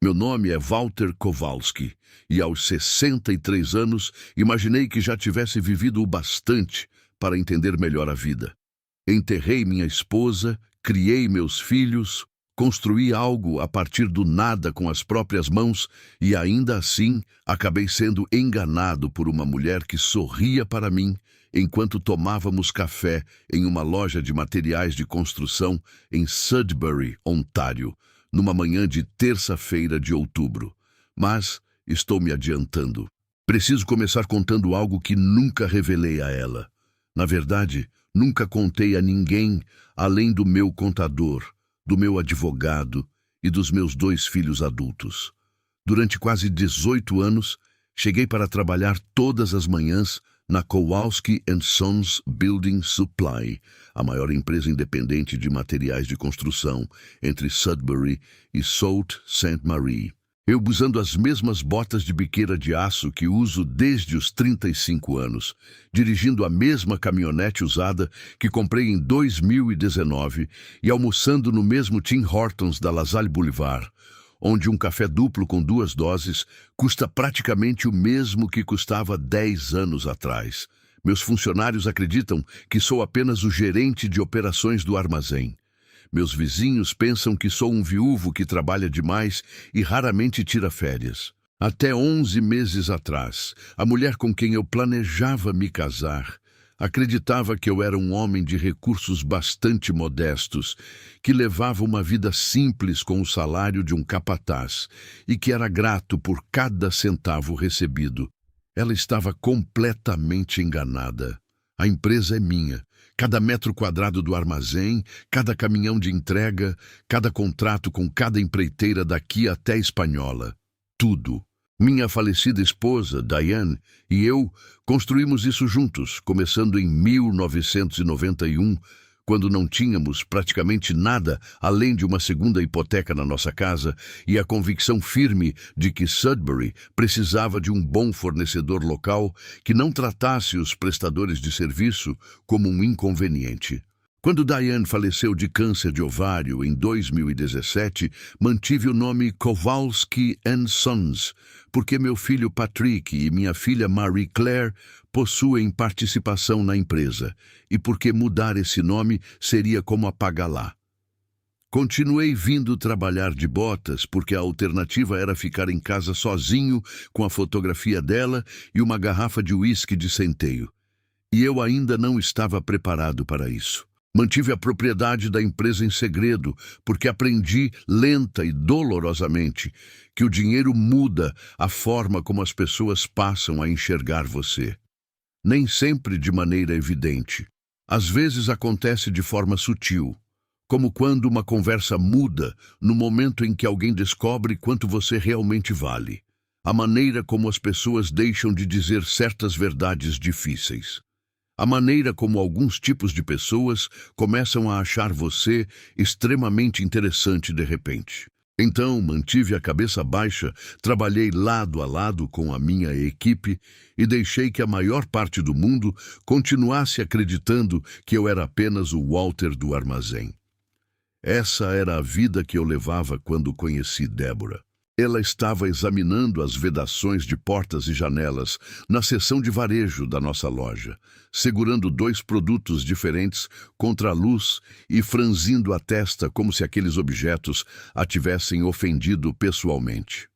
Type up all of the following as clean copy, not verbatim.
Meu nome é Walter Kowalski e aos 63 anos imaginei que já tivesse vivido o bastante para entender melhor a vida. Enterrei minha esposa, criei meus filhos, construí algo a partir do nada com as próprias mãos e ainda assim acabei sendo enganado por uma mulher que sorria para mim enquanto tomávamos café em uma loja de materiais de construção em Sudbury, Ontário, numa manhã de terça-feira de outubro. Mas estou me adiantando. Preciso começar contando algo que nunca revelei a ela. Na verdade, nunca contei a ninguém além do meu contador, do meu advogado e dos meus 2 filhos adultos. Durante quase 18 anos, cheguei para trabalhar todas as manhãs na Kowalski & Sons Building Supply, a maior empresa independente de materiais de construção entre Sudbury e Sault Ste. Marie. Eu usando as mesmas botas de biqueira de aço que uso desde os 35 anos, dirigindo a mesma caminhonete usada que comprei em 2019 e almoçando no mesmo Tim Hortons da LaSalle Boulevard, onde um café duplo com 2 doses custa praticamente o mesmo que custava 10 anos atrás. Meus funcionários acreditam que sou apenas o gerente de operações do armazém. Meus vizinhos pensam que sou um viúvo que trabalha demais e raramente tira férias. Até 11 meses atrás, a mulher com quem eu planejava me casar acreditava que eu era um homem de recursos bastante modestos, que levava uma vida simples com o salário de um capataz e que era grato por cada centavo recebido. Ela estava completamente enganada. A empresa é minha. Cada metro quadrado do armazém, cada caminhão de entrega, cada contrato com cada empreiteira daqui até Espanhola. Tudo. Minha falecida esposa, Diane, e eu construímos isso juntos, começando em 1991, quando não tínhamos praticamente nada além de uma segunda hipoteca na nossa casa e a convicção firme de que Sudbury precisava de um bom fornecedor local que não tratasse os prestadores de serviço como um inconveniente. Quando Diane faleceu de câncer de ovário em 2017, mantive o nome Kowalski & Sons, porque meu filho Patrick e minha filha Marie Claire possuem participação na empresa, e porque mudar esse nome seria como apagá-la. Continuei vindo trabalhar de botas porque a alternativa era ficar em casa sozinho com a fotografia dela e uma garrafa de uísque de centeio. E eu ainda não estava preparado para isso. Mantive a propriedade da empresa em segredo, porque aprendi lenta e dolorosamente que o dinheiro muda a forma como as pessoas passam a enxergar você. Nem sempre de maneira evidente. Às vezes acontece de forma sutil, como quando uma conversa muda no momento em que alguém descobre quanto você realmente vale. A maneira como as pessoas deixam de dizer certas verdades difíceis. A maneira como alguns tipos de pessoas começam a achar você extremamente interessante de repente. Então, mantive a cabeça baixa, trabalhei lado a lado com a minha equipe e deixei que a maior parte do mundo continuasse acreditando que eu era apenas o Walter do armazém. Essa era a vida que eu levava quando conheci Deborah. Ela estava examinando as vedações de portas e janelas na seção de varejo da nossa loja, segurando 2 produtos diferentes contra a luz e franzindo a testa como se aqueles objetos a tivessem ofendido pessoalmente.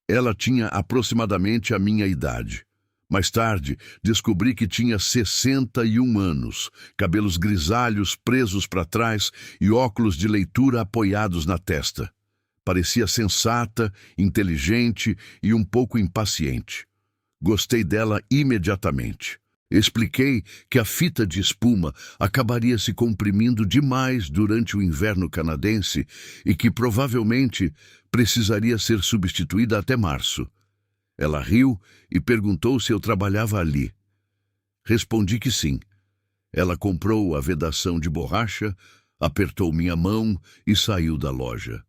Ela tinha aproximadamente a minha idade. Mais tarde, descobri que tinha 61 anos, cabelos grisalhos presos para trás e óculos de leitura apoiados na testa. Parecia sensata, inteligente e um pouco impaciente. Gostei dela imediatamente. Expliquei que a fita de espuma acabaria se comprimindo demais durante o inverno canadense e que provavelmente precisaria ser substituída até março. Ela riu e perguntou se eu trabalhava ali. Respondi que sim. Ela comprou a vedação de borracha, apertou minha mão e saiu da loja.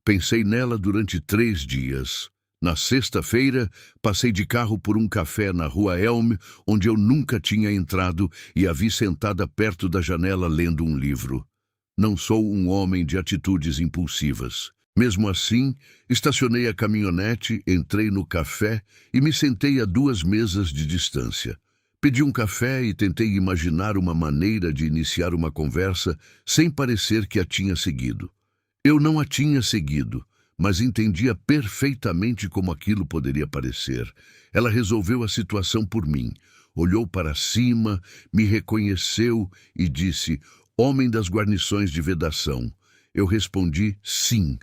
Pensei nela durante 3 dias. Na sexta-feira, passei de carro por um café na Rua Elm, onde eu nunca tinha entrado, e a vi sentada perto da janela lendo um livro. Não sou um homem de atitudes impulsivas. Mesmo assim, estacionei a caminhonete, entrei no café e me sentei a 2 mesas de distância. Pedi um café e tentei imaginar uma maneira de iniciar uma conversa sem parecer que a tinha seguido. Eu não a tinha seguido, mas entendia perfeitamente como aquilo poderia parecer. Ela resolveu a situação por mim. Olhou para cima, me reconheceu e disse: "Homem das guarnições de vedação." Eu respondi: "Sim."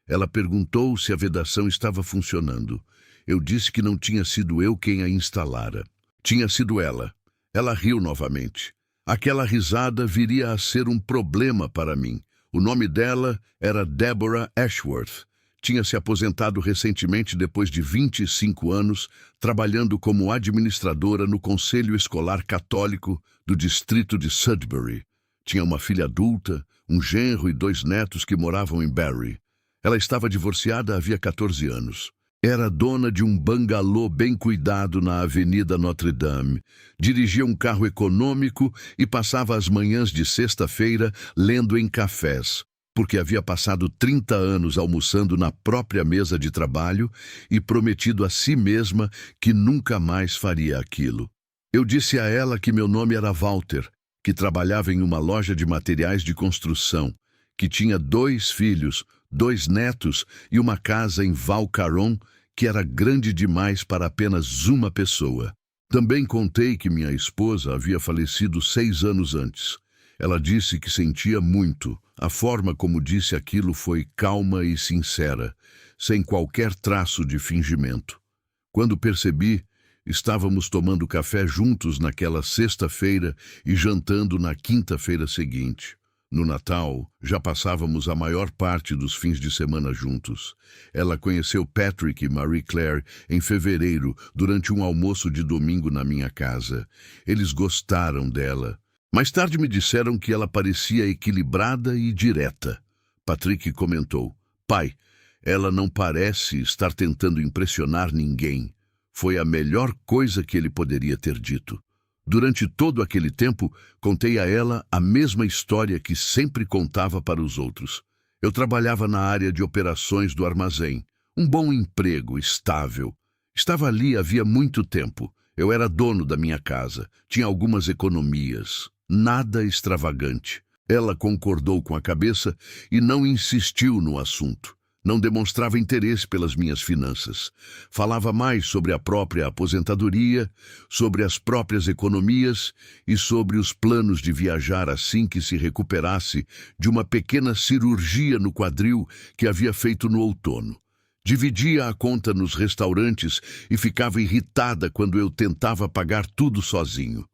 Ela perguntou se a vedação estava funcionando. Eu disse que não tinha sido eu quem a instalara. Tinha sido ela. Ela riu novamente. Aquela risada viria a ser um problema para mim. O nome dela era Deborah Ashworth. Tinha se aposentado recentemente depois de 25 anos, trabalhando como administradora no Conselho Escolar Católico do distrito de Sudbury. Tinha uma filha adulta, um genro e 2 netos que moravam em Barrie. Ela estava divorciada havia 14 anos. Era dona de um bangalô bem cuidado na Avenida Notre Dame. Dirigia um carro econômico e passava as manhãs de sexta-feira lendo em cafés, porque havia passado 30 anos almoçando na própria mesa de trabalho e prometido a si mesma que nunca mais faria aquilo. Eu disse a ela que meu nome era Walter, que trabalhava em uma loja de materiais de construção, que tinha 2 filhos, 2 netos e uma casa em Val Caron que era grande demais para apenas uma pessoa. Também contei que minha esposa havia falecido 6 anos antes. Ela disse que sentia muito. A forma como disse aquilo foi calma e sincera, sem qualquer traço de fingimento. Quando percebi, estávamos tomando café juntos naquela sexta-feira e jantando na quinta-feira seguinte. No Natal, já passávamos a maior parte dos fins de semana juntos. Ela conheceu Patrick e Marie Claire em fevereiro, durante um almoço de domingo na minha casa. Eles gostaram dela. Mais tarde me disseram que ela parecia equilibrada e direta. Patrick comentou: "Pai, ela não parece estar tentando impressionar ninguém." Foi a melhor coisa que ele poderia ter dito. Durante todo aquele tempo, contei a ela a mesma história que sempre contava para os outros. Eu trabalhava na área de operações do armazém. Um bom emprego, estável. Estava ali havia muito tempo. Eu era dono da minha casa. Tinha algumas economias. Nada extravagante. Ela concordou com a cabeça e não insistiu no assunto. Não demonstrava interesse pelas minhas finanças. Falava mais sobre a própria aposentadoria, sobre as próprias economias e sobre os planos de viajar assim que se recuperasse de uma pequena cirurgia no quadril que havia feito no outono. Dividia a conta nos restaurantes e ficava irritada quando eu tentava pagar tudo sozinho.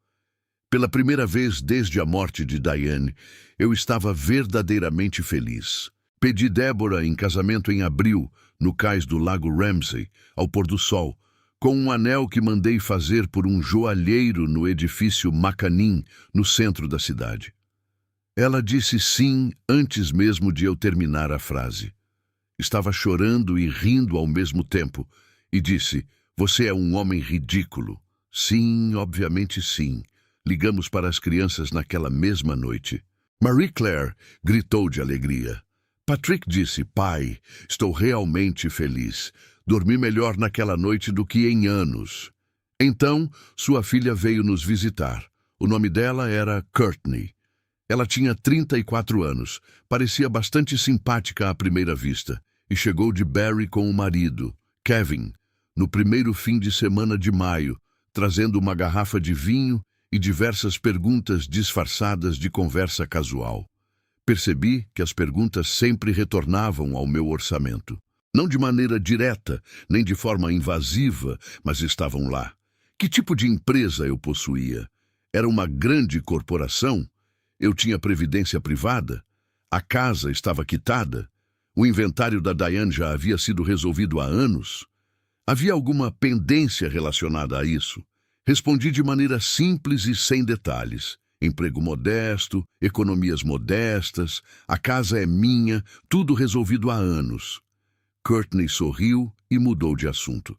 Pela primeira vez desde a morte de Diane, eu estava verdadeiramente feliz. Pedi Deborah em casamento em abril, no cais do Lago Ramsey, ao pôr do sol, com um anel que mandei fazer por um joalheiro no edifício Macanin, no centro da cidade. Ela disse sim antes mesmo de eu terminar a frase. Estava chorando e rindo ao mesmo tempo, e disse: "Você é um homem ridículo." Sim, obviamente sim. Ligamos para as crianças naquela mesma noite. Marie Claire gritou de alegria. Patrick disse: "Pai, estou realmente feliz. Dormi melhor naquela noite do que em anos." Então, sua filha veio nos visitar. O nome dela era Courtney. Ela tinha 34 anos, parecia bastante simpática à primeira vista, e chegou de Barrie com o marido, Kevin, no primeiro fim de semana de maio, trazendo uma garrafa de vinho e diversas perguntas disfarçadas de conversa casual. Percebi que as perguntas sempre retornavam ao meu orçamento. Não de maneira direta, nem de forma invasiva, mas estavam lá. Que tipo de empresa eu possuía? Era uma grande corporação? Eu tinha previdência privada? A casa estava quitada? O inventário da Diane já havia sido resolvido há anos? Havia alguma pendência relacionada a isso? Respondi de maneira simples e sem detalhes. Emprego modesto, economias modestas, a casa é minha, tudo resolvido há anos. Courtney sorriu e mudou de assunto.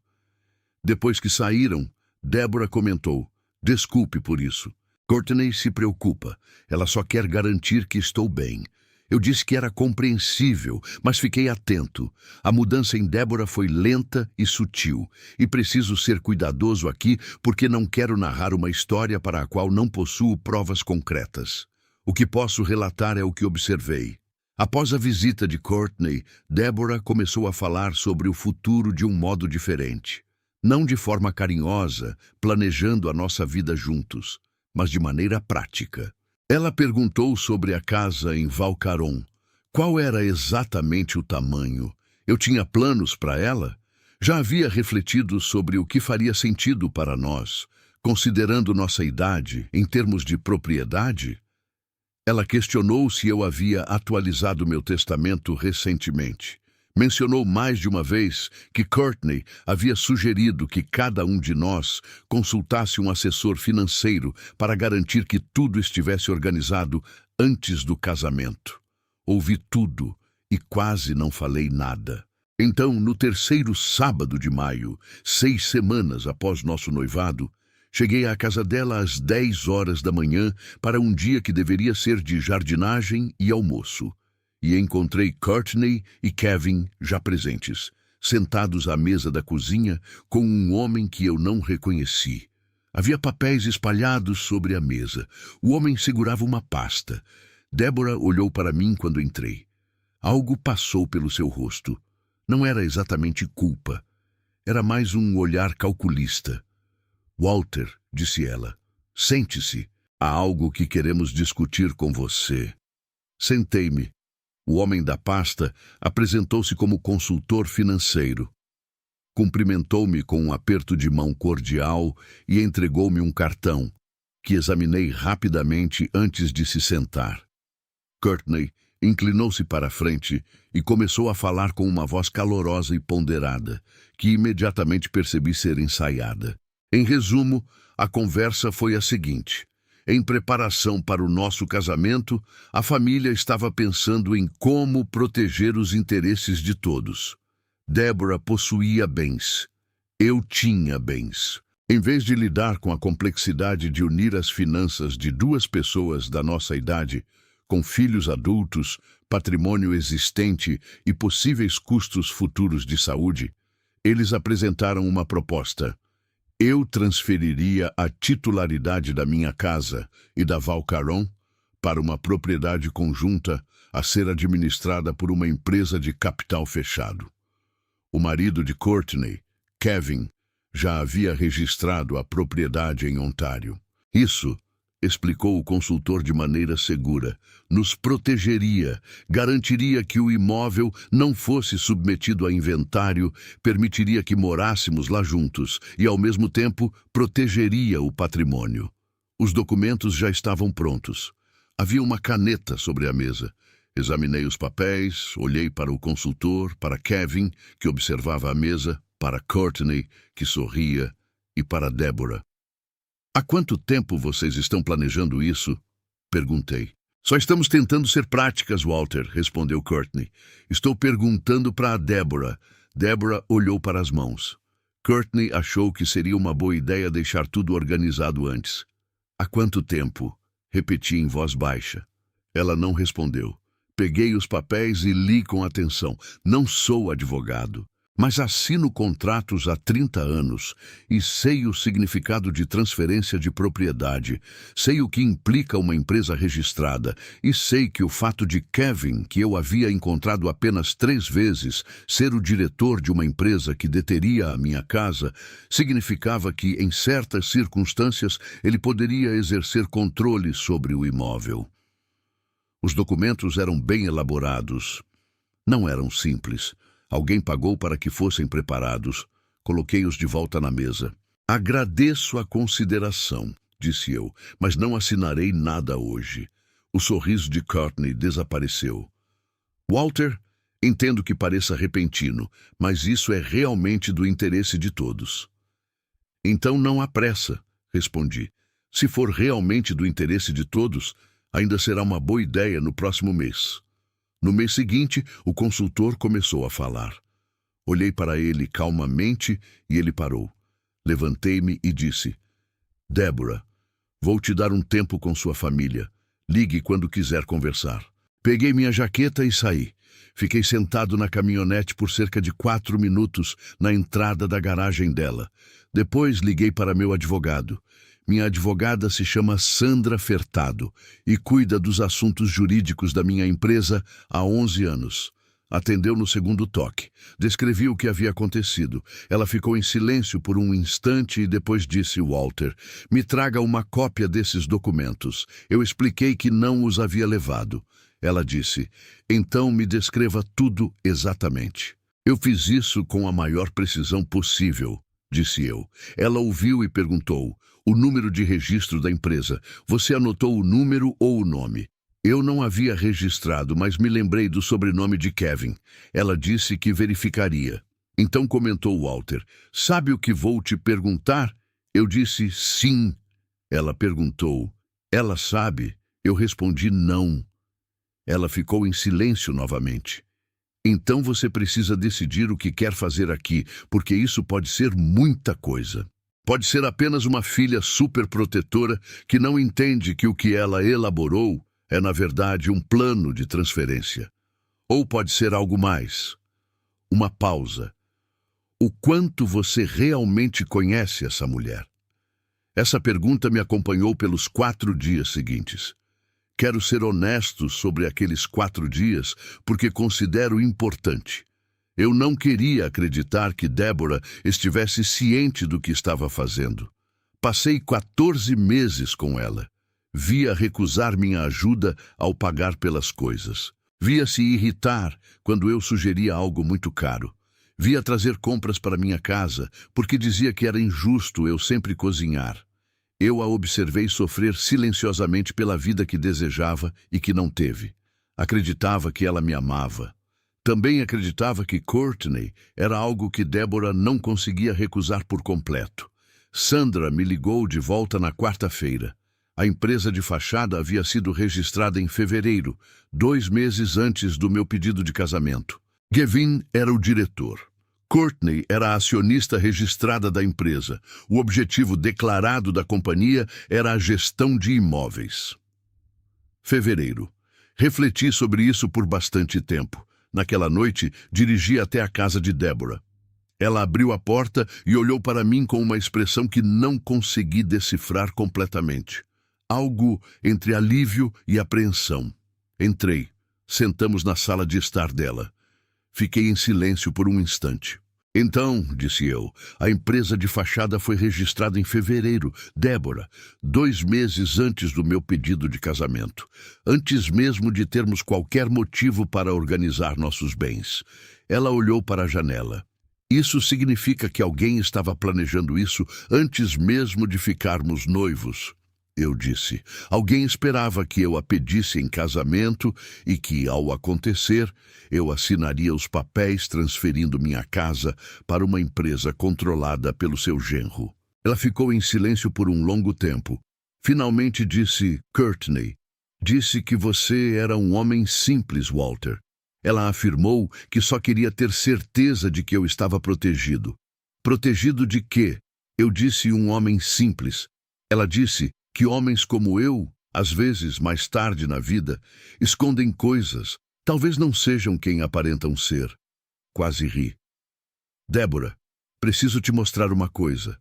Depois que saíram, Deborah comentou: "Desculpe por isso. Courtney se preocupa. Ela só quer garantir que estou bem. Eu disse que era compreensível, mas fiquei atento. A mudança em Deborah foi lenta e sutil, e preciso ser cuidadoso aqui porque não quero narrar uma história para a qual não possuo provas concretas. O que posso relatar é o que observei. Após a visita de Courtney, Deborah começou a falar sobre o futuro de um modo diferente. Não de forma carinhosa, planejando a nossa vida juntos, mas de maneira prática. Ela perguntou sobre a casa em Valcaron. Qual era exatamente o tamanho? Eu tinha planos para ela? Já havia refletido sobre o que faria sentido para nós, considerando nossa idade em termos de propriedade? Ela questionou se eu havia atualizado meu testamento recentemente. Mencionou mais de uma vez que Courtney havia sugerido que cada um de nós consultasse um assessor financeiro para garantir que tudo estivesse organizado antes do casamento. Ouvi tudo e quase não falei nada. Então, no terceiro sábado de maio, 6 semanas após nosso noivado, cheguei à casa dela às 10 horas da manhã para um dia que deveria ser de jardinagem e almoço. E encontrei Courtney e Kevin já presentes, sentados à mesa da cozinha com um homem que eu não reconheci. Havia papéis espalhados sobre a mesa. O homem segurava uma pasta. Deborah olhou para mim quando entrei. Algo passou pelo seu rosto. Não era exatamente culpa. Era mais um olhar calculista. Walter, disse ela, sente-se. Há algo que queremos discutir com você. Sentei-me. O homem da pasta apresentou-se como consultor financeiro. Cumprimentou-me com um aperto de mão cordial e entregou-me um cartão, que examinei rapidamente antes de se sentar. Courtney inclinou-se para a frente e começou a falar com uma voz calorosa e ponderada, que imediatamente percebi ser ensaiada. Em resumo, a conversa foi a seguinte. Em preparação para o nosso casamento, a família estava pensando em como proteger os interesses de todos. Deborah possuía bens. Eu tinha bens. Em vez de lidar com a complexidade de unir as finanças de 2 pessoas da nossa idade, com filhos adultos, patrimônio existente e possíveis custos futuros de saúde, eles apresentaram uma proposta. Eu transferiria a titularidade da minha casa e da Valcaron para uma propriedade conjunta a ser administrada por uma empresa de capital fechado. O marido de Courtney, Kevin, já havia registrado a propriedade em Ontário. Isso, explicou o consultor de maneira segura, nos protegeria, garantiria que o imóvel não fosse submetido a inventário, permitiria que morássemos lá juntos e, ao mesmo tempo, protegeria o patrimônio. Os documentos já estavam prontos. Havia uma caneta sobre a mesa. Examinei os papéis, olhei para o consultor, para Kevin, que observava a mesa, para Courtney, que sorria, e para Deborah. Há quanto tempo vocês estão planejando isso? Perguntei. Só estamos tentando ser práticas, Walter, respondeu Courtney. Estou perguntando para a Deborah. Deborah olhou para as mãos. Courtney achou que seria uma boa ideia deixar tudo organizado antes. Há quanto tempo? Repeti em voz baixa. Ela não respondeu. Peguei os papéis e li com atenção. Não sou advogado, mas assino contratos há 30 anos e sei o significado de transferência de propriedade, sei o que implica uma empresa registrada e sei que o fato de Kevin, que eu havia encontrado apenas 3 vezes, ser o diretor de uma empresa que deteria a minha casa, significava que, em certas circunstâncias, ele poderia exercer controle sobre o imóvel. Os documentos eram bem elaborados. Não eram simples. Alguém pagou para que fossem preparados. Coloquei-os de volta na mesa. Agradeço a consideração, disse eu, mas não assinarei nada hoje. O sorriso de Courtney desapareceu. Walter, entendo que pareça repentino, mas isso é realmente do interesse de todos. Então não há pressa, respondi. Se for realmente do interesse de todos, ainda será uma boa ideia no próximo mês. No mês seguinte, o consultor começou a falar. Olhei para ele calmamente e ele parou. Levantei-me e disse, Deborah, vou te dar um tempo com sua família. Ligue quando quiser conversar. Peguei minha jaqueta e saí. Fiquei sentado na caminhonete por cerca de 4 minutos na entrada da garagem dela. Depois liguei para meu advogado. Minha advogada se chama Sandra Fertado e cuida dos assuntos jurídicos da minha empresa há 11 anos. Atendeu no segundo toque. Descrevi o que havia acontecido. Ela ficou em silêncio por um instante e depois disse: Walter, me traga uma cópia desses documentos. Eu expliquei que não os havia levado. Ela disse: então me descreva tudo exatamente. Eu fiz isso com a maior precisão possível, disse eu. Ela ouviu e perguntou: o número de registro da empresa. Você anotou o número ou o nome? Eu não havia registrado, mas me lembrei do sobrenome de Kevin. Ela disse que verificaria. Então comentou Walter: sabe o que vou te perguntar? Eu disse sim. Ela perguntou: ela sabe? Eu respondi não. Ela ficou em silêncio novamente. Então você precisa decidir o que quer fazer aqui, porque isso pode ser muita coisa. Pode ser apenas uma filha superprotetora que não entende que o que ela elaborou é, na verdade, um plano de transferência. Ou pode ser algo mais. Uma pausa. O quanto você realmente conhece essa mulher? Essa pergunta me acompanhou pelos 4 dias seguintes. Quero ser honesto sobre aqueles 4 dias, porque considero importante. Eu não queria acreditar que Deborah estivesse ciente do que estava fazendo. Passei 14 meses com ela. Via recusar minha ajuda ao pagar pelas coisas. Via se irritar quando eu sugeria algo muito caro. Via trazer compras para minha casa, porque dizia que era injusto eu sempre cozinhar. Eu a observei sofrer silenciosamente pela vida que desejava e que não teve. Acreditava que ela me amava. Também acreditava que Courtney era algo que Deborah não conseguia recusar por completo. Sandra me ligou de volta na quarta-feira. A empresa de fachada havia sido registrada em fevereiro, 2 meses antes do meu pedido de casamento. Gavin era o diretor. Courtney era a acionista registrada da empresa. O objetivo declarado da companhia era a gestão de imóveis. Fevereiro. Refleti sobre isso por bastante tempo. Naquela noite, dirigi até a casa de Deborah. Ela abriu a porta e olhou para mim com uma expressão que não consegui decifrar completamente. Algo entre alívio e apreensão. Entrei. Sentamos na sala de estar dela. Fiquei em silêncio por um instante. Então, disse eu, a empresa de fachada foi registrada em fevereiro. Deborah, 2 meses antes do meu pedido de casamento. Antes mesmo de termos qualquer motivo para organizar nossos bens. Ela olhou para a janela. Isso significa que alguém estava planejando isso antes mesmo de ficarmos noivos. Eu disse. Alguém esperava que eu a pedisse em casamento e que, ao acontecer, eu assinaria os papéis transferindo minha casa para uma empresa controlada pelo seu genro. Ela ficou em silêncio por um longo tempo. Finalmente disse: Courtney, disse que você era um homem simples, Walter. Ela afirmou que só queria ter certeza de que eu estava protegido. Protegido de quê? Eu disse um homem simples. Ela disse que homens como eu, às vezes mais tarde na vida, escondem coisas, talvez não sejam quem aparentam ser. Quase ri. Deborah, preciso te mostrar uma coisa.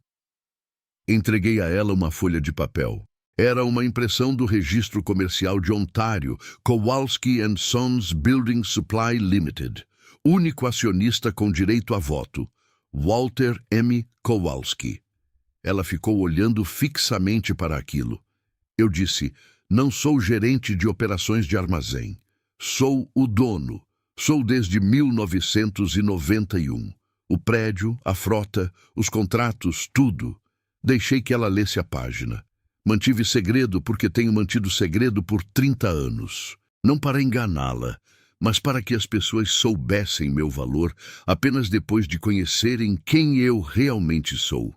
Entreguei a ela uma folha de papel. Era uma impressão do registro comercial de Ontário, Kowalski & Sons Building Supply Limited, único acionista com direito a voto, Walter M. Kowalski. Ela ficou olhando fixamente para aquilo. Eu disse: não sou gerente de operações de armazém. Sou o dono. Sou desde 1991. O prédio, a frota, os contratos, tudo. Deixei que ela lesse a página. Mantive segredo porque tenho mantido segredo por 30 anos. Não para enganá-la, mas para que as pessoas soubessem meu valor apenas depois de conhecerem quem eu realmente sou.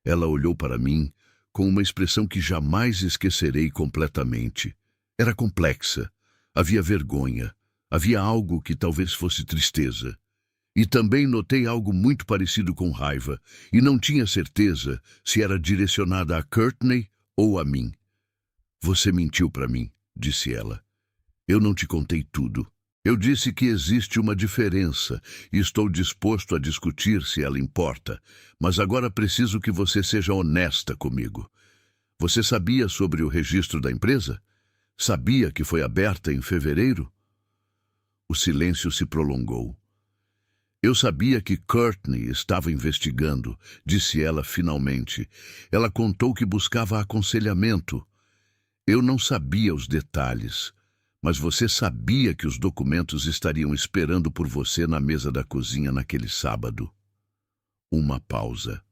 Ela olhou para mim com uma expressão que jamais esquecerei completamente. Era complexa. Havia vergonha. Havia algo que talvez fosse tristeza. E também notei algo muito parecido com raiva, e não tinha certeza se era direcionada a Courtney ou a mim. Você mentiu para mim, disse ela. Eu não te contei tudo. Eu disse que existe uma diferença e estou disposto a discutir se ela importa, mas agora preciso que você seja honesta comigo. Você sabia sobre o registro da empresa? Sabia que foi aberta em fevereiro? O silêncio se prolongou. Eu sabia que Courtney estava investigando, disse ela finalmente. Ela contou que buscava aconselhamento. Eu não sabia os detalhes, mas você sabia que os documentos estariam esperando por você na mesa da cozinha naquele sábado. Uma pausa.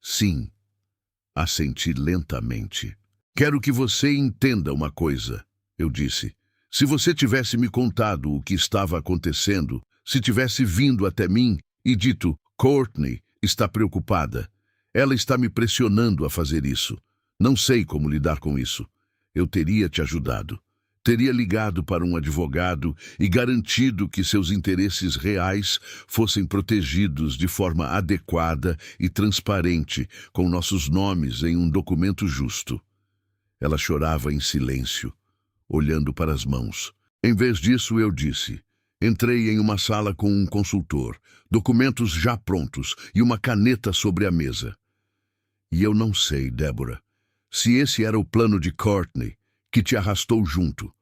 Sim, assenti lentamente. Quero que você entenda uma coisa, eu disse. Se você tivesse me contado o que estava acontecendo, se tivesse vindo até mim e dito, Courtney está preocupada, ela está me pressionando a fazer isso. Não sei como lidar com isso. Eu teria te ajudado. Teria ligado para um advogado e garantido que seus interesses reais fossem protegidos de forma adequada e transparente, com nossos nomes em um documento justo. Ela chorava em silêncio, olhando para as mãos. Em vez disso, eu disse, entrei em uma sala com um consultor, documentos já prontos e uma caneta sobre a mesa. E eu não sei, Deborah, se esse era o plano de Courtney, que te arrastou junto,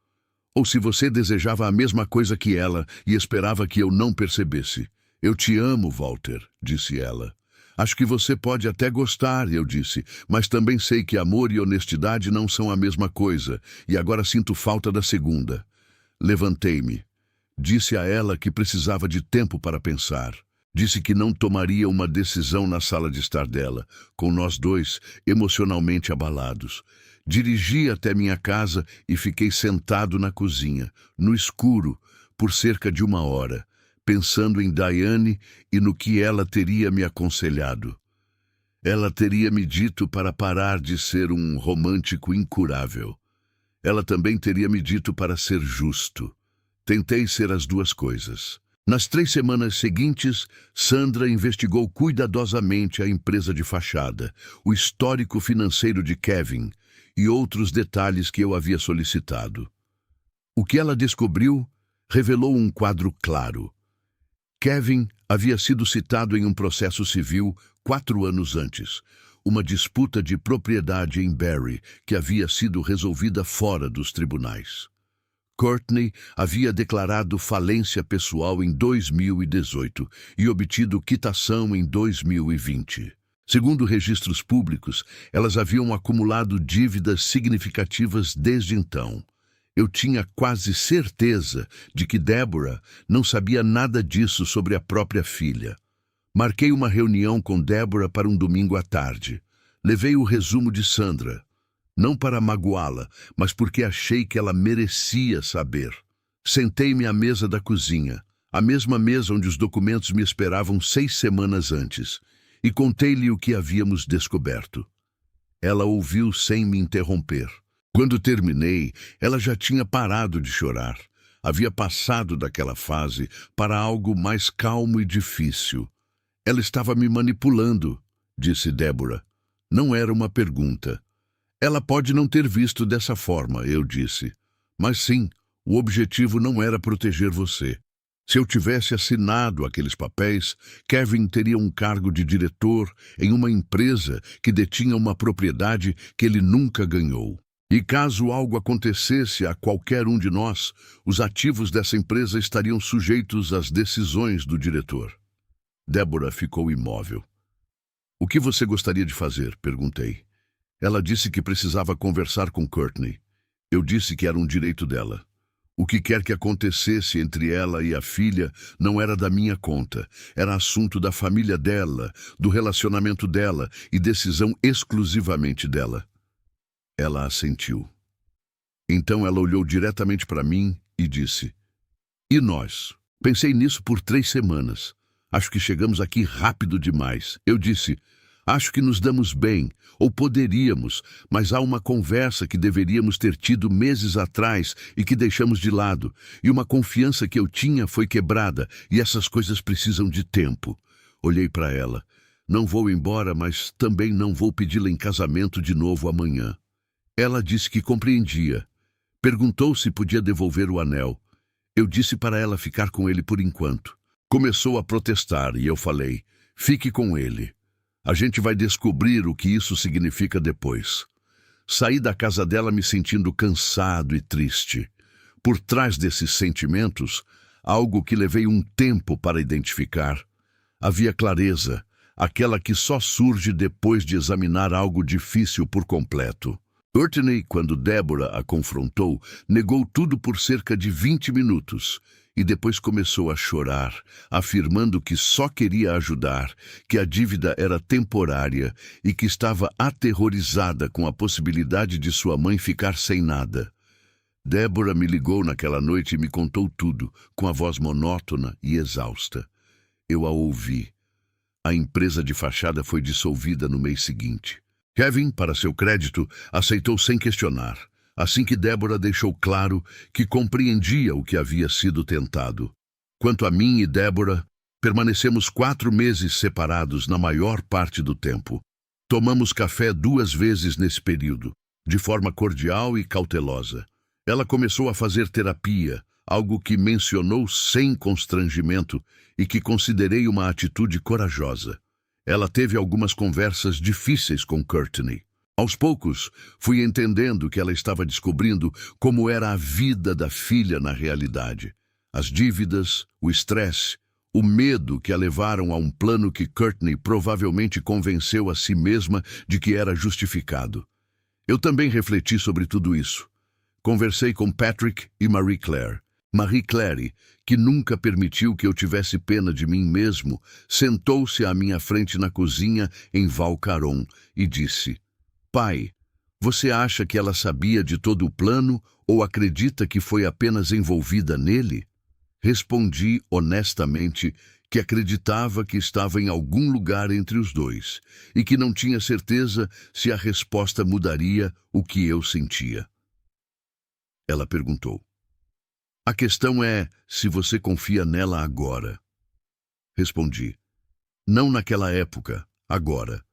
ou se você desejava a mesma coisa que ela e esperava que eu não percebesse. Eu te amo, Walter, disse ela. Acho que você pode até gostar, eu disse, mas também sei que amor e honestidade não são a mesma coisa, e agora sinto falta da segunda. Levantei-me. Disse a ela que precisava de tempo para pensar. Disse que não tomaria uma decisão na sala de estar dela, com nós dois emocionalmente abalados. Dirigi até minha casa e fiquei sentado na cozinha, no escuro, por cerca de 1 hora, pensando em Diane e no que ela teria me aconselhado. Ela teria me dito para parar de ser um romântico incurável. Ela também teria me dito para ser justo. Tentei ser as duas coisas. Nas 3 semanas seguintes, Sandra investigou cuidadosamente a empresa de fachada, o histórico financeiro de Kevin e outros detalhes que eu havia solicitado. O que ela descobriu revelou um quadro claro. Kevin havia sido citado em um processo civil 4 anos antes, uma disputa de propriedade em Barrie que havia sido resolvida fora dos tribunais. Courtney havia declarado falência pessoal em 2018 e obtido quitação em 2020. Segundo registros públicos, elas haviam acumulado dívidas significativas desde então. Eu tinha quase certeza de que Deborah não sabia nada disso sobre a própria filha. Marquei uma reunião com Deborah para um domingo à tarde. Levei o resumo de Sandra. Não para magoá-la, mas porque achei que ela merecia saber. Sentei-me à mesa da cozinha, a mesma mesa onde os documentos me esperavam 6 semanas antes, e contei-lhe o que havíamos descoberto. Ela ouviu sem me interromper. Quando terminei, ela já tinha parado de chorar. Havia passado daquela fase para algo mais calmo e difícil. Ela estava me manipulando, disse Deborah. Não era uma pergunta. Ela pode não ter visto dessa forma, eu disse. Mas sim, o objetivo não era proteger você. Se eu tivesse assinado aqueles papéis, Kevin teria um cargo de diretor em uma empresa que detinha uma propriedade que ele nunca ganhou. E caso algo acontecesse a qualquer um de nós, os ativos dessa empresa estariam sujeitos às decisões do diretor. Deborah ficou imóvel. O que você gostaria de fazer? Perguntei. Ela disse que precisava conversar com Courtney. Eu disse que era um direito dela. O que quer que acontecesse entre ela e a filha não era da minha conta. Era assunto da família dela, do relacionamento dela e decisão exclusivamente dela. Ela assentiu. Então ela olhou diretamente para mim e disse, e nós? Pensei nisso por 3 semanas. Acho que chegamos aqui rápido demais. Eu disse, acho que nos damos bem, ou poderíamos, mas há uma conversa que deveríamos ter tido meses atrás e que deixamos de lado, e uma confiança que eu tinha foi quebrada, e essas coisas precisam de tempo. Olhei para ela. Não vou embora, mas também não vou pedi-la em casamento de novo amanhã. Ela disse que compreendia. Perguntou se podia devolver o anel. Eu disse para ela ficar com ele por enquanto. Começou a protestar e eu falei, fique com ele. A gente vai descobrir o que isso significa depois. Saí da casa dela me sentindo cansado e triste. Por trás desses sentimentos, algo que levei um tempo para identificar. Havia clareza, aquela que só surge depois de examinar algo difícil por completo. Courtney, quando Deborah a confrontou, negou tudo por cerca de 20 minutos e depois começou a chorar, afirmando que só queria ajudar, que a dívida era temporária e que estava aterrorizada com a possibilidade de sua mãe ficar sem nada. Deborah me ligou naquela noite e me contou tudo, com a voz monótona e exausta. Eu a ouvi. A empresa de fachada foi dissolvida no mês seguinte. Kevin, para seu crédito, aceitou sem questionar, assim que Deborah deixou claro que compreendia o que havia sido tentado. Quanto a mim e Deborah, permanecemos 4 meses separados na maior parte do tempo. Tomamos café 2 vezes nesse período, de forma cordial e cautelosa. Ela começou a fazer terapia, algo que mencionou sem constrangimento e que considerei uma atitude corajosa. Ela teve algumas conversas difíceis com Courtney. Aos poucos, fui entendendo que ela estava descobrindo como era a vida da filha na realidade. As dívidas, o estresse, o medo que a levaram a um plano que Courtney provavelmente convenceu a si mesma de que era justificado. Eu também refleti sobre tudo isso. Conversei com Patrick e Marie Claire. Marie Claire, que nunca permitiu que eu tivesse pena de mim mesmo, sentou-se à minha frente na cozinha em Val Caron e disse: Pai, você acha que ela sabia de todo o plano ou acredita que foi apenas envolvida nele? Respondi honestamente que acreditava que estava em algum lugar entre os dois e que não tinha certeza se a resposta mudaria o que eu sentia. Ela perguntou: A questão é se você confia nela agora. Respondi: Não naquela época, agora.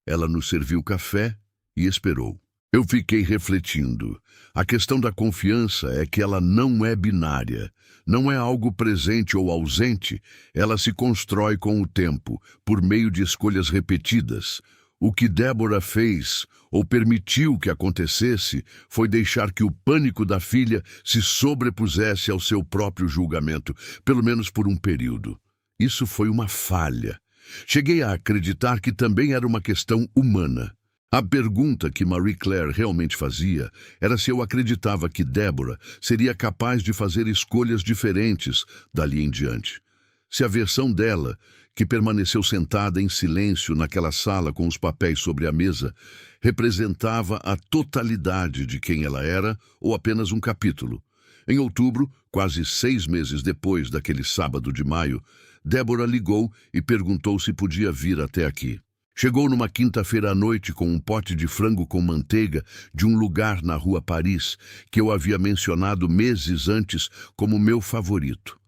Ela nos serviu café e esperou. Eu fiquei refletindo. A questão da confiança é que ela não é binária. Não é algo presente ou ausente. Ela se constrói com o tempo, por meio de escolhas repetidas. O que Deborah fez, ou permitiu que acontecesse, foi deixar que o pânico da filha se sobrepusesse ao seu próprio julgamento, pelo menos por um período. Isso foi uma falha. Cheguei a acreditar que também era uma questão humana. A pergunta que Marie Claire realmente fazia era se eu acreditava que Deborah seria capaz de fazer escolhas diferentes dali em diante. Se a versão dela, que permaneceu sentada em silêncio naquela sala com os papéis sobre a mesa, representava a totalidade de quem ela era ou apenas um capítulo. Em outubro, quase 6 meses depois daquele sábado de maio, Deborah ligou e perguntou se podia vir até aqui. Chegou numa quinta-feira à noite com um pote de frango com manteiga de um lugar na rua Paris que eu havia mencionado meses antes como meu favorito.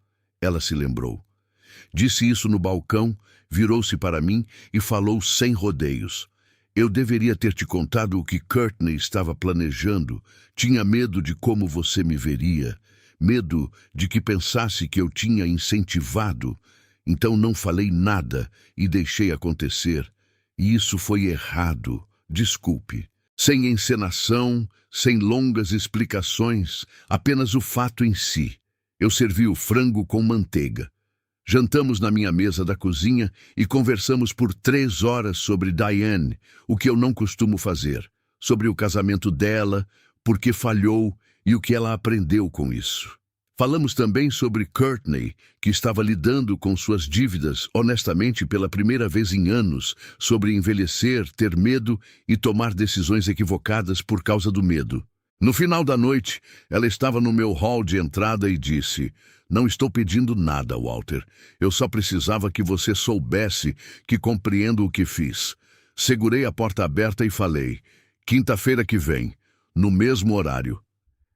Ela se lembrou. Disse isso no balcão, virou-se para mim e falou sem rodeios. Eu deveria ter te contado o que Courtney estava planejando. Tinha medo de como você me veria. Medo de que pensasse que eu tinha incentivado. Então não falei nada e deixei acontecer. E isso foi errado. Desculpe. Sem encenação, sem longas explicações, apenas o fato em si. Eu servi o frango com manteiga. Jantamos na minha mesa da cozinha e conversamos por 3 horas sobre Diane, o que eu não costumo fazer, sobre o casamento dela, por que falhou e o que ela aprendeu com isso. Falamos também sobre Courtney, que estava lidando com suas dívidas honestamente pela primeira vez em anos, sobre envelhecer, ter medo e tomar decisões equivocadas por causa do medo. No final da noite, ela estava no meu hall de entrada e disse: Não estou pedindo nada, Walter. Eu só precisava que você soubesse que compreendo o que fiz. Segurei a porta aberta e falei: Quinta-feira que vem, no mesmo horário.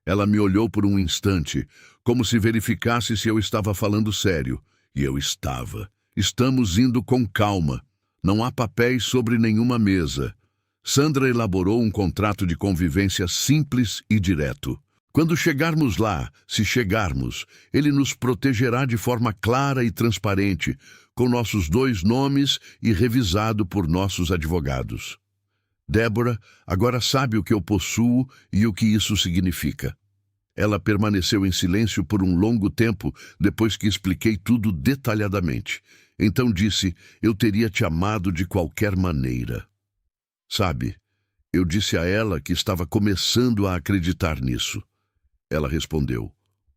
Ela me olhou por um instante, como se verificasse se eu estava falando sério. E eu estava. Estamos indo com calma. Não há papéis sobre nenhuma mesa. Sandra elaborou um contrato de convivência simples e direto. Quando chegarmos lá, se chegarmos, ele nos protegerá de forma clara e transparente, com nossos 2 nomes e revisado por nossos advogados. Débora agora sabe o que eu possuo e o que isso significa. Ela permaneceu em silêncio por um longo tempo depois que expliquei tudo detalhadamente. Então disse: eu teria te amado de qualquer maneira. Sabe, eu disse a ela que estava começando a acreditar nisso. Ela respondeu: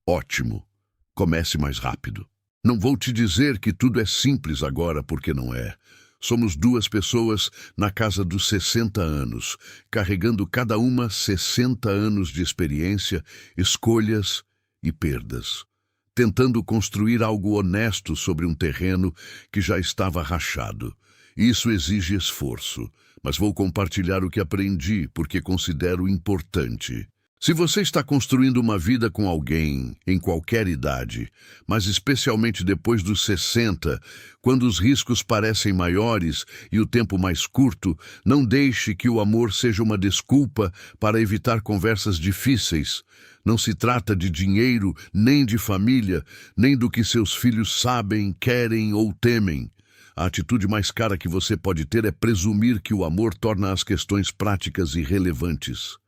ótimo, comece mais rápido. Não vou te dizer que tudo é simples agora, porque não é. Somos 2 pessoas na casa dos 60 anos, carregando cada uma 60 anos de experiência, escolhas e perdas, tentando construir algo honesto sobre um terreno que já estava rachado. Isso exige esforço, mas vou compartilhar o que aprendi porque considero importante. Se você está construindo uma vida com alguém, em qualquer idade, mas especialmente depois dos 60, quando os riscos parecem maiores e o tempo mais curto, não deixe que o amor seja uma desculpa para evitar conversas difíceis. Não se trata de dinheiro, nem de família, nem do que seus filhos sabem, querem ou temem. A atitude mais cara que você pode ter é presumir que o amor torna as questões práticas irrelevantes.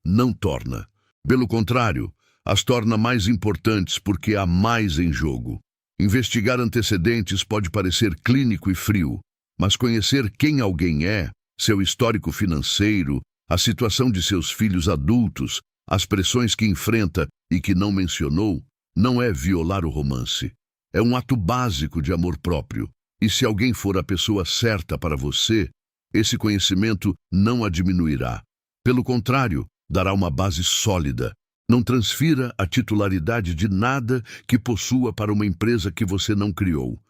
Não torna. Pelo contrário, as torna mais importantes porque há mais em jogo. Investigar antecedentes pode parecer clínico e frio, mas conhecer quem alguém é, seu histórico financeiro, a situação de seus filhos adultos, as pressões que enfrenta e que não mencionou, não é violar o romance. É um ato básico de amor próprio. E se alguém for a pessoa certa para você, esse conhecimento não a diminuirá. Pelo contrário, dará uma base sólida. Não transfira a titularidade de nada que possua para uma empresa que você não criou.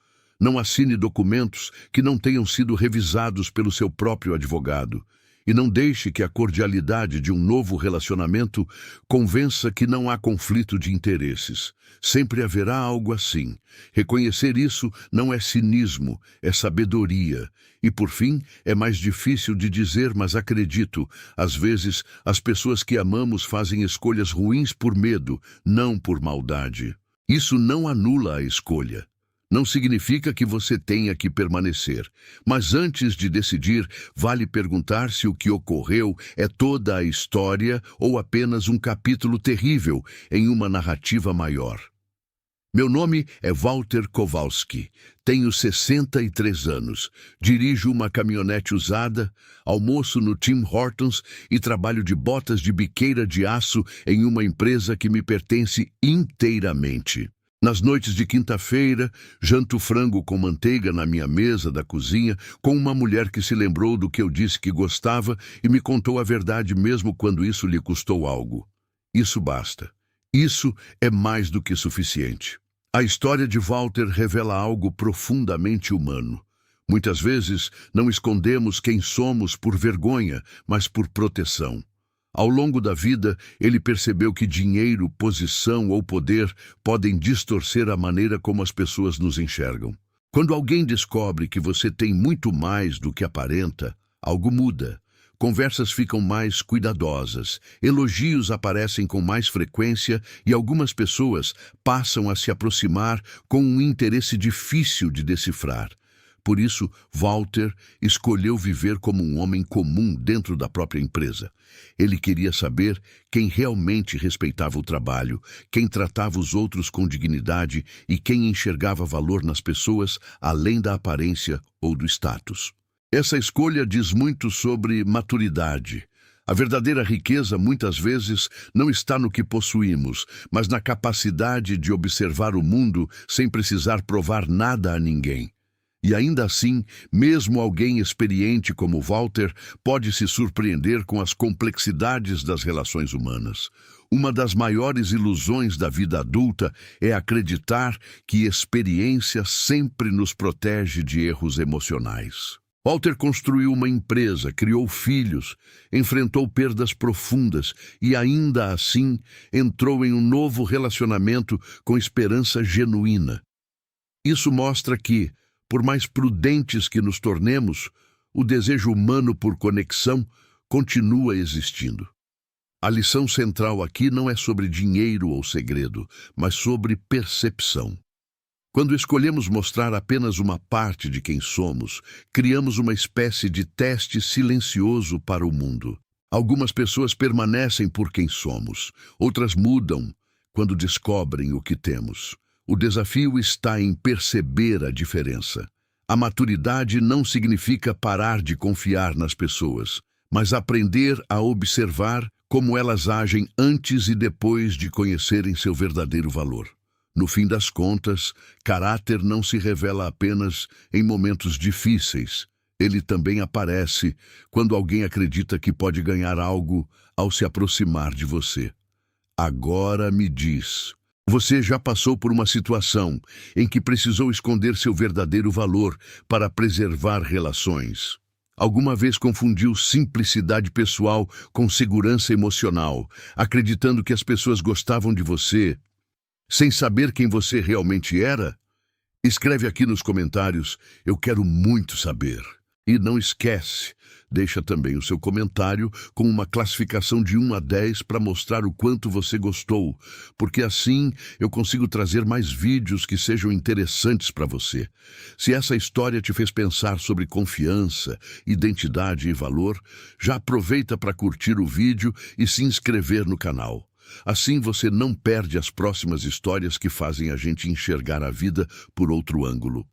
Não assine documentos que não tenham sido revisados pelo seu próprio advogado. E não deixe que a cordialidade de um novo relacionamento convença que não há conflito de interesses. Sempre haverá algo assim. Reconhecer isso não é cinismo, é sabedoria. E, por fim, é mais difícil de dizer, mas acredito, às vezes, as pessoas que amamos fazem escolhas ruins por medo, não por maldade. Isso não anula a escolha. Não significa que você tenha que permanecer, mas antes de decidir, vale perguntar se o que ocorreu é toda a história ou apenas um capítulo terrível em uma narrativa maior. Meu nome é Walter Kowalski, tenho 63 anos, dirijo uma caminhonete usada, almoço no Tim Hortons e trabalho de botas de biqueira de aço em uma empresa que me pertence inteiramente. Nas noites de quinta-feira, janto frango com manteiga na minha mesa da cozinha com uma mulher que se lembrou do que eu disse que gostava e me contou a verdade mesmo quando isso lhe custou algo. Isso basta. Isso é mais do que suficiente. A história de Walter revela algo profundamente humano. Muitas vezes não escondemos quem somos por vergonha, mas por proteção. Ao longo da vida, ele percebeu que dinheiro, posição ou poder podem distorcer a maneira como as pessoas nos enxergam. Quando alguém descobre que você tem muito mais do que aparenta, algo muda. Conversas ficam mais cuidadosas, elogios aparecem com mais frequência e algumas pessoas passam a se aproximar com um interesse difícil de decifrar. Por isso, Walter escolheu viver como um homem comum dentro da própria empresa. Ele queria saber quem realmente respeitava o trabalho, quem tratava os outros com dignidade e quem enxergava valor nas pessoas além da aparência ou do status. Essa escolha diz muito sobre maturidade. A verdadeira riqueza, muitas vezes, não está no que possuímos, mas na capacidade de observar o mundo sem precisar provar nada a ninguém. E ainda assim, mesmo alguém experiente como Walter pode se surpreender com as complexidades das relações humanas. Uma das maiores ilusões da vida adulta é acreditar que experiência sempre nos protege de erros emocionais. Walter construiu uma empresa, criou filhos, enfrentou perdas profundas e ainda assim entrou em um novo relacionamento com esperança genuína. Isso mostra que, por mais prudentes que nos tornemos, o desejo humano por conexão continua existindo. A lição central aqui não é sobre dinheiro ou segredo, mas sobre percepção. Quando escolhemos mostrar apenas uma parte de quem somos, criamos uma espécie de teste silencioso para o mundo. Algumas pessoas permanecem por quem somos, outras mudam quando descobrem o que temos. O desafio está em perceber a diferença. A maturidade não significa parar de confiar nas pessoas, mas aprender a observar como elas agem antes e depois de conhecerem seu verdadeiro valor. No fim das contas, caráter não se revela apenas em momentos difíceis. Ele também aparece quando alguém acredita que pode ganhar algo ao se aproximar de você. Agora me diz, você já passou por uma situação em que precisou esconder seu verdadeiro valor para preservar relações? Alguma vez confundiu simplicidade pessoal com segurança emocional, acreditando que as pessoas gostavam de você, sem saber quem você realmente era? Escreve aqui nos comentários, eu quero muito saber. E não esquece, deixa também o seu comentário com uma classificação de 1 a 10 para mostrar o quanto você gostou, porque assim eu consigo trazer mais vídeos que sejam interessantes para você. Se essa história te fez pensar sobre confiança, identidade e valor, já aproveita para curtir o vídeo e se inscrever no canal. Assim você não perde as próximas histórias que fazem a gente enxergar a vida por outro ângulo.